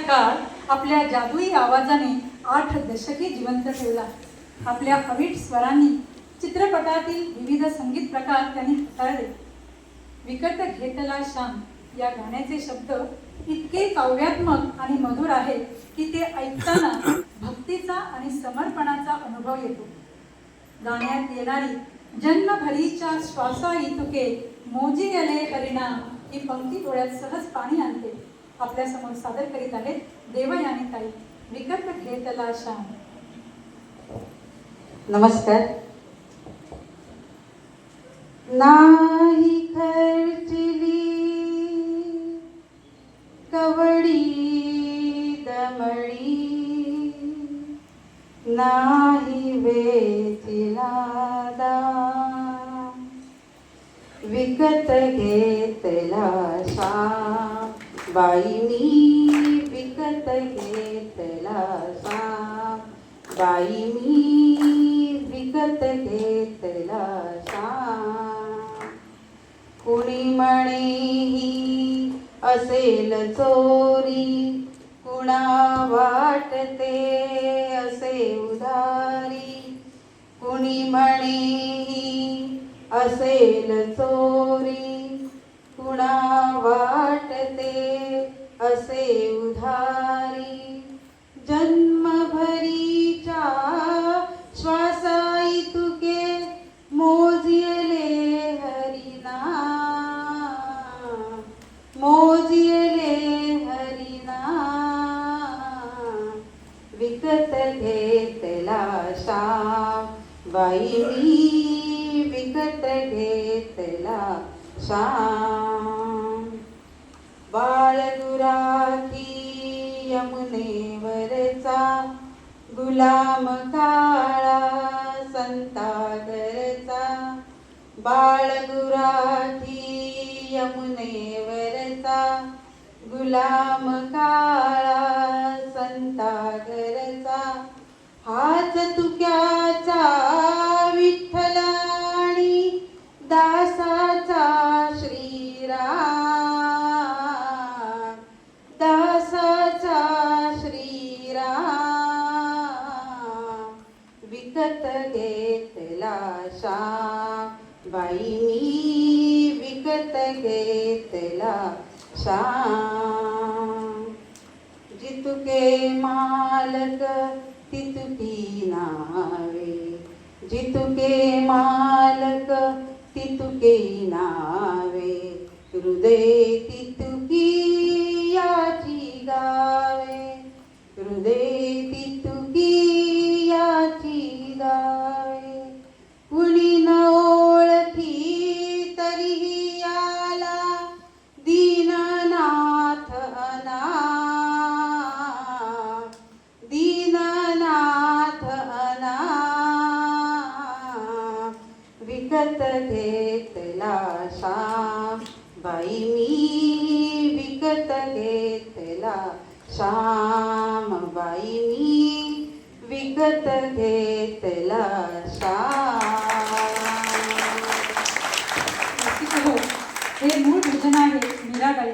काळ आपल्या जादुई आवाजाने 8 दशके जिवंत ठेवला. आपल्या अवीट स्वरांनी चित्रपटातील विविध संगीत प्रकार त्यांनी हाताळले. विकत घेतला श्याम या गाण्याचे शब्द इतके काव्यात्मक आणि मधुर आहेत की ते ऐकताना भक्तीचा आणि समर्पणाचा अनुभव येतो. गाण्यात येणारी जन्मभरीच्या श्वासाई तुके मोजी गेले हरिनाम ही पंक्ती डोळ्यात सहज पाणी आणते. आपल्या समोर सादर करीत आहेत देवयानी ताई, विकत घेतला श्याम. नमस्कार. नाही खर्चली कवडी दमडी, नाही वेचिला दाम, विकत घेतला श्याम बाई मी, विकत घेतला श्याम बाई मी, विकत घेतला श्याम. कुणी म्हणे ही असेल चोरी, कुणा वाटते असे उधारी. कुणी म्हणे ही असेल चोरी, कुणा वाटते असे उधारी. जन्मभरीच्या श्वासाई तुके मोजिले हरिनाम, मोजिले हरिनाम. विकत घेतला श्याम बाई मी, विकत घेतला श्याम. बाळगुराखी यमुनेवरचा, गुलाम काळा संतागरचा. बाळगुराखी यमुनेवरचा, गुलाम काळा संतागरचा. हाच तुक्याचा विठ्ठल आणि दासाचा श्रीराम, दासाचा श्रीराम. विकत घेतला श्याम बाई मी, विकत घेतला श्याम. जितुके मालक तितुकी नावे, जितुके मालक तितुके नावे. हृदय तितुकी याची गावे, हृदय तितुकी याची गावे. कुणी न ओळखी तरीही याला दीननाथ अनाथ, दीननाथ अनाथ. विकत घेतला श्याम बाई मी, विकत घेतला श्याम बाई मी, विकत घेतला श्याम. हे मूळ भजन आहे मीराबाई.